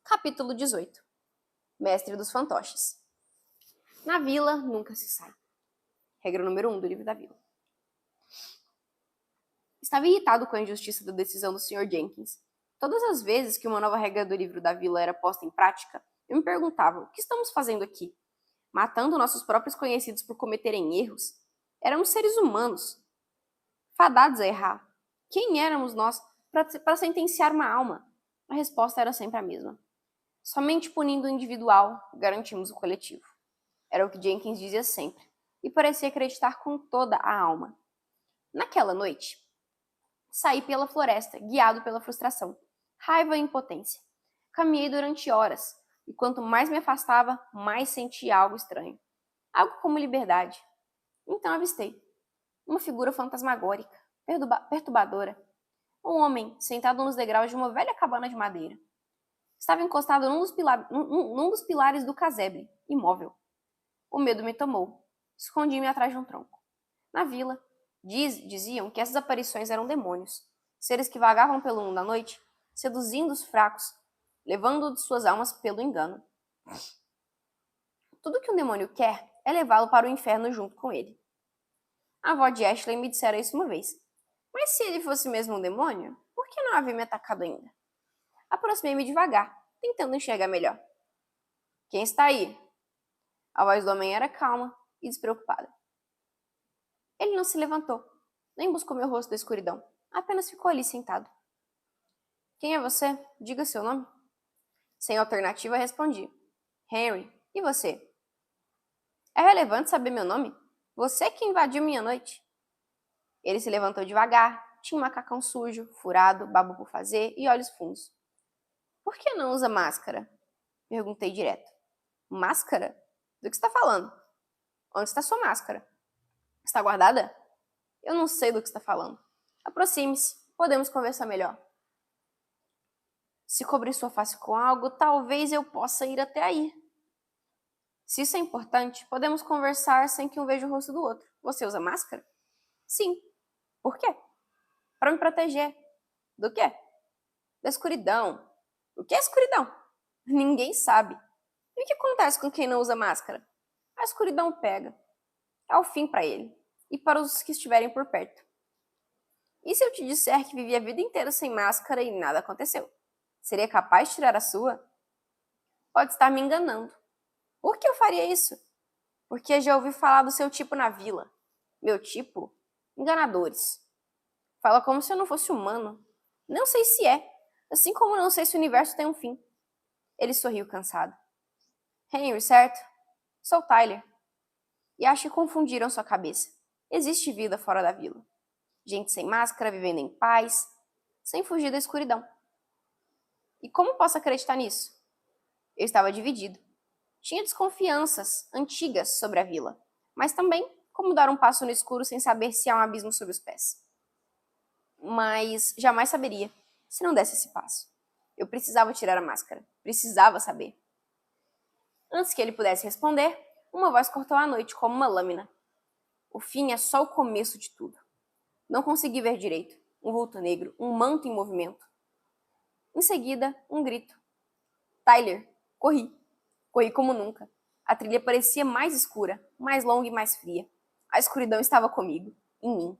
Capítulo 18. mestre dos fantoches. Na vila, nunca se sai. Regra número 1 do livro da vila. Estava irritado com a injustiça da decisão do Sr. Jenkins. Todas as vezes que uma nova regra do livro da vila era posta em prática, eu me perguntava, o que estamos fazendo aqui? Matando nossos próprios conhecidos por cometerem erros? Éramos seres humanos, fadados a errar. Quem éramos nós para sentenciar uma alma? A resposta era sempre a mesma. Somente punindo o individual, garantimos o coletivo. Era o que Jenkins dizia sempre, e parecia acreditar com toda a alma. Naquela noite, saí pela floresta, guiado pela frustração, raiva e impotência. Caminhei durante horas, e quanto mais me afastava, mais sentia algo estranho. Algo como liberdade. Então avistei uma figura fantasmagórica, perturbadora. Um homem sentado nos degraus de uma velha cabana de madeira. Estava encostado num dos pilares do casebre, imóvel. O medo me tomou. Escondi-me atrás de um tronco. Na vila, diziam que essas aparições eram demônios, seres que vagavam pelo mundo à noite, seduzindo os fracos, levando de suas almas pelo engano. Tudo que um demônio quer é levá-lo para o inferno junto com ele. A avó de Ashley me dissera isso uma vez. Mas se ele fosse mesmo um demônio, por que não havia me atacado ainda? Aproximei-me devagar, tentando enxergar melhor. Quem está aí? A voz do homem era calma e despreocupada. Ele não se levantou, nem buscou meu rosto da escuridão. Apenas ficou ali sentado. Quem é você? Diga seu nome. Sem alternativa, respondi. Henry. E você? É relevante saber meu nome? Você que invadiu minha noite. Ele se levantou devagar, tinha um macacão sujo, furado, barba por fazer e olhos fundos. Por que não usa máscara? Perguntei direto. Máscara? Do que está falando? Onde está sua máscara? Está guardada? Eu não sei do que está falando. Aproxime-se, podemos conversar melhor. Se cobrir sua face com algo, talvez eu possa ir até aí. Se isso é importante, podemos conversar sem que um veja o rosto do outro. Você usa máscara? Sim. Por quê? Para me proteger. Do quê? Da escuridão. O que é escuridão? Ninguém sabe. E o que acontece com quem não usa máscara? A escuridão pega. É o fim para ele. E para os que estiverem por perto. E se eu te disser que vivi a vida inteira sem máscara e nada aconteceu? Seria capaz de tirar a sua? Pode estar me enganando. Por que eu faria isso? Porque já ouvi falar do seu tipo na vila. Meu tipo? Enganadores. Fala como se eu não fosse humano. Não sei se é. Assim como não sei se o universo tem um fim. Ele sorriu cansado. Henry, certo? Sou Tyler. E acho que confundiram sua cabeça. Existe vida fora da vila. Gente sem máscara, vivendo em paz, sem fugir da escuridão. E como posso acreditar nisso? Eu estava dividido. Tinha desconfianças antigas sobre a vila, mas também como dar um passo no escuro sem saber se há um abismo sob os pés. Mas jamais saberia se não desse esse passo. Eu precisava tirar a máscara. Precisava saber. Antes que ele pudesse responder, uma voz cortou a noite como uma lâmina. O fim é só o começo de tudo. Não consegui ver direito. Um vulto negro, um manto em movimento. Em seguida, um grito. Tyler, corri. Corri como nunca. A trilha parecia mais escura, mais longa e mais fria. A escuridão estava comigo, em mim.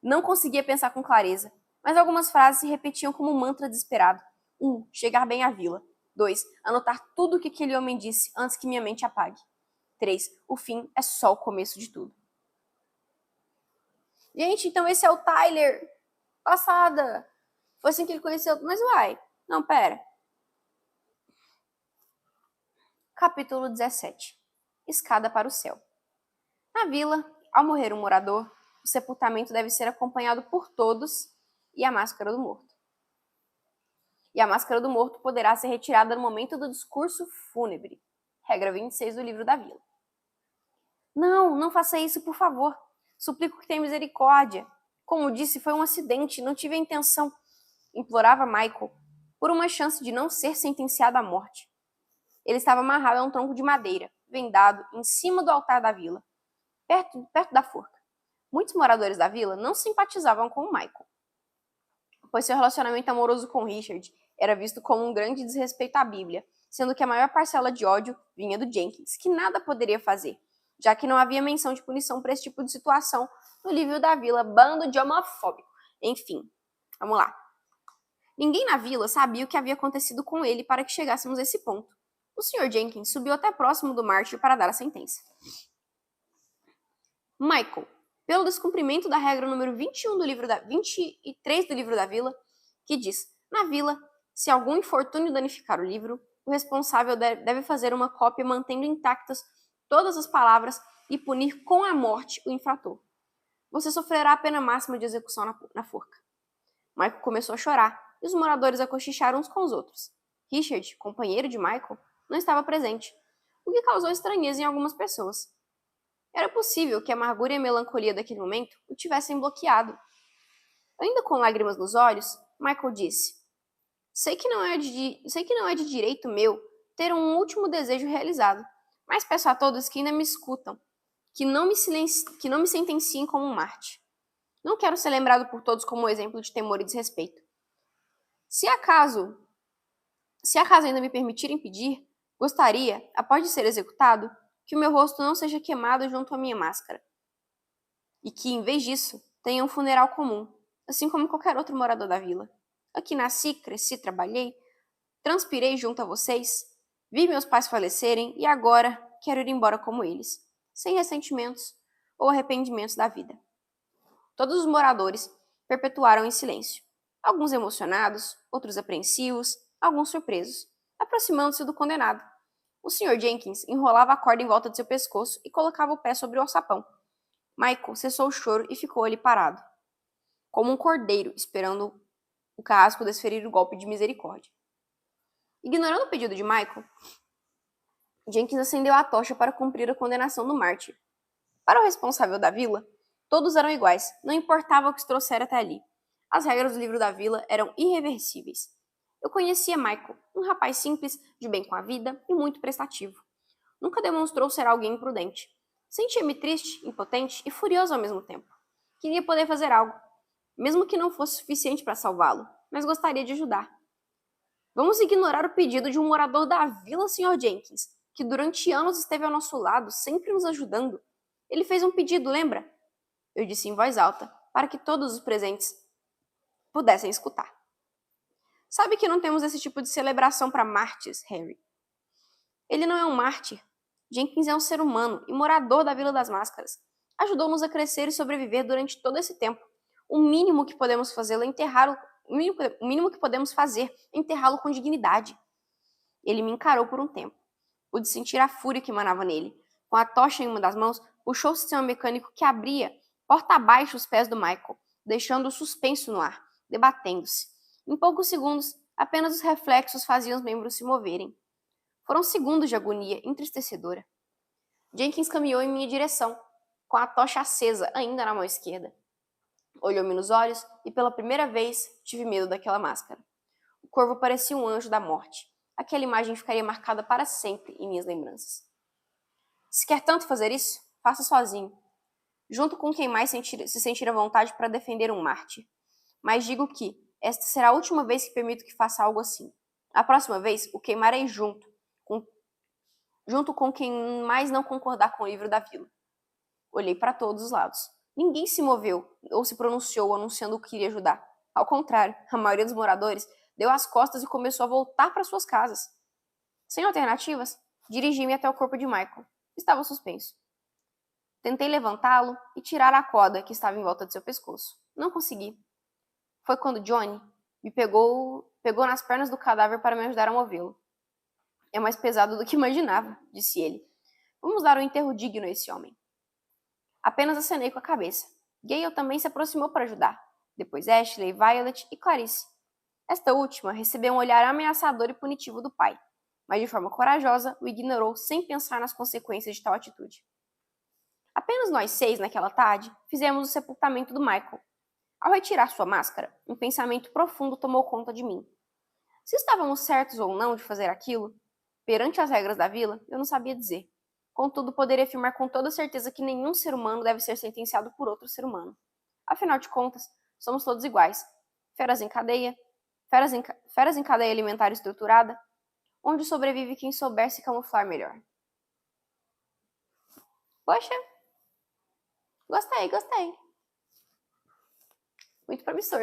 Não conseguia pensar com clareza, mas algumas frases se repetiam como um mantra desesperado. 1. Chegar bem à vila. 2. Anotar tudo o que aquele homem disse antes que minha mente apague. 3. O fim é só o começo de tudo. Gente, então esse é o Tyler. Passada. Foi assim que ele conheceu. Mas uai, não, pera. Capítulo 17. Escada para o céu. Na vila, ao morrer um morador, o sepultamento deve ser acompanhado por todos e a máscara do morto. E a máscara do morto poderá ser retirada no momento do discurso fúnebre. Regra 26 do livro da vila. Não, não faça isso, por favor. Suplico que tenha misericórdia. Como disse, foi um acidente, não tive a intenção. Implorava Michael, por uma chance de não ser sentenciado à morte. Ele estava amarrado a um tronco de madeira, vendado, em cima do altar da vila, perto da forca. Muitos moradores da vila não simpatizavam com o Michael, pois seu relacionamento amoroso com Richard era visto como um grande desrespeito à Bíblia sendo que a maior parcela de ódio vinha do Jenkins, que nada poderia fazer, já que não havia menção de punição para esse tipo de situação no livro da vila, bando de homofóbico. Enfim, vamos lá. Ninguém na vila sabia o que havia acontecido com ele para que chegássemos a esse ponto. O Sr. Jenkins subiu até próximo do mártir para dar a sentença. Michael, pelo descumprimento da regra número 23 do livro da vila, que diz: na vila, se algum infortúnio danificar o livro, o responsável deve fazer uma cópia mantendo intactas todas as palavras e punir com a morte o infrator. Você sofrerá a pena máxima de execução na forca. Michael começou a chorar e os moradores a cochichar uns com os outros. Richard, companheiro de Michael, não estava presente, o que causou estranheza em algumas pessoas. Era possível que a amargura e a melancolia daquele momento o tivessem bloqueado. Ainda com lágrimas nos olhos, Michael disse: sei que não é de direito meu ter um último desejo realizado, mas peço a todos que ainda me escutam, que não me sentenciem como um Marte. Não quero ser lembrado por todos como um exemplo de temor e desrespeito. Se acaso ainda me permitirem pedir, gostaria, após de ser executado, que o meu rosto não seja queimado junto à minha máscara. E que, em vez disso, tenha um funeral comum, assim como qualquer outro morador da vila. Aqui nasci, cresci, trabalhei, transpirei junto a vocês, vi meus pais falecerem e agora quero ir embora como eles, sem ressentimentos ou arrependimentos da vida. Todos os moradores perpetuaram em silêncio, alguns emocionados, outros apreensivos, alguns surpresos, aproximando-se do condenado. O Sr. Jenkins enrolava a corda em volta de seu pescoço e colocava o pé sobre o alçapão. Michael cessou o choro e ficou ali parado, como um cordeiro esperando o carrasco desferir o golpe de misericórdia. Ignorando o pedido de Michael, Jenkins acendeu a tocha para cumprir a condenação do mártir. Para o responsável da vila, todos eram iguais, não importava o que os trouxera até ali. As regras do livro da vila eram irreversíveis. Eu conhecia Michael, um rapaz simples, de bem com a vida e muito prestativo. Nunca demonstrou ser alguém imprudente. Sentia-me triste, impotente e furioso ao mesmo tempo. Queria poder fazer algo, mesmo que não fosse suficiente para salvá-lo, mas gostaria de ajudar. Vamos ignorar o pedido de um morador da vila, Sr. Jenkins, que durante anos esteve ao nosso lado, sempre nos ajudando. Ele fez um pedido, lembra? Eu disse em voz alta, para que todos os presentes pudessem escutar. Sabe que não temos esse tipo de celebração para mártires, Harry. Ele não é um mártir. Jenkins é um ser humano e morador da Vila das Máscaras. Ajudou-nos a crescer e sobreviver durante todo esse tempo. O mínimo que podemos fazer é enterrá-lo com dignidade. Ele me encarou por um tempo. Pude sentir a fúria que emanava nele. Com a tocha em uma das mãos, puxou o sistema mecânico que abria porta abaixo os pés do Michael, deixando-o suspenso no ar, debatendo-se. Em poucos segundos, apenas os reflexos faziam os membros se moverem. Foram segundos de agonia entristecedora. Jenkins caminhou em minha direção, com a tocha acesa ainda na mão esquerda. Olhou-me nos olhos e pela primeira vez tive medo daquela máscara. O corvo parecia um anjo da morte. Aquela imagem ficaria marcada para sempre em minhas lembranças. Se quer tanto fazer isso, faça sozinho, junto com quem mais se sentir à vontade para defender um mártir. Mas digo que esta será a última vez que permito que faça algo assim. A próxima vez o queimarei junto com quem mais não concordar com o livro da vila. Olhei para todos os lados. Ninguém se moveu ou se pronunciou anunciando que iria ajudar. Ao contrário, a maioria dos moradores deu as costas e começou a voltar para suas casas. Sem alternativas, dirigi-me até o corpo de Michael. Estava suspenso. Tentei levantá-lo e tirar a corda que estava em volta de seu pescoço. Não consegui. Foi quando Johnny me pegou nas pernas do cadáver para me ajudar a movê-lo. É mais pesado do que imaginava, disse ele. Vamos dar um enterro digno a esse homem. Apenas acenei com a cabeça. Gale também se aproximou para ajudar. Depois Ashley, Violet e Clarice. Esta última recebeu um olhar ameaçador e punitivo do pai, mas de forma corajosa o ignorou sem pensar nas consequências de tal atitude. Apenas nós 6, naquela tarde, fizemos o sepultamento do Michael. Ao retirar sua máscara, um pensamento profundo tomou conta de mim. Se estávamos certos ou não de fazer aquilo, perante as regras da vila, eu não sabia dizer. Contudo, poderia afirmar com toda certeza que nenhum ser humano deve ser sentenciado por outro ser humano. Afinal de contas, somos todos iguais. Feras em cadeia alimentar estruturada. onde sobrevive quem souber se camuflar melhor. Poxa, gostei. Muito promissor.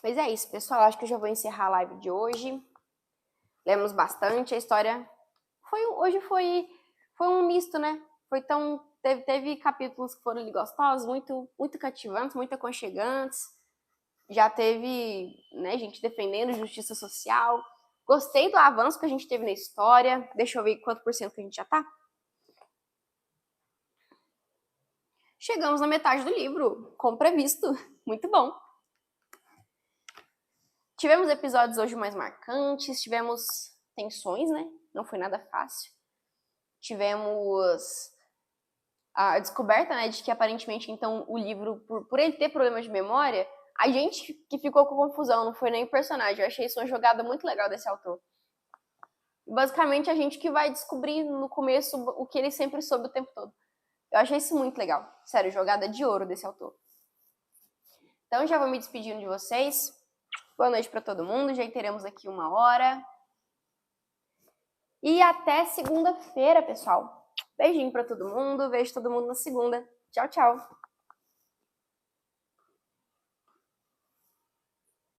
Mas é isso, pessoal. Acho que eu já vou encerrar a live de hoje. Lemos bastante. A história hoje foi um misto, né? Teve capítulos que foram ali gostosos, muito cativantes, muito aconchegantes. Já teve, né, gente defendendo justiça social. Gostei do avanço que a gente teve na história. Deixa eu ver quanto por cento que a gente já tá. Chegamos na metade do livro, como previsto. Muito bom. Tivemos episódios hoje mais marcantes, tivemos tensões, né? Não foi nada fácil. Tivemos a descoberta, né, de que aparentemente, então, o livro, por ele ter problemas de memória, a gente que ficou com confusão, não foi nem o personagem. Eu achei isso uma jogada muito legal desse autor. Basicamente, a gente que vai descobrir no começo o que ele sempre soube o tempo todo. Eu achei isso muito legal. Sério, jogada de ouro desse autor. Então, já vou me despedindo de vocês. Boa noite para todo mundo. Já teremos aqui 1 hora. E até segunda-feira, pessoal. Beijinho para todo mundo. Vejo todo mundo na segunda. Tchau, tchau.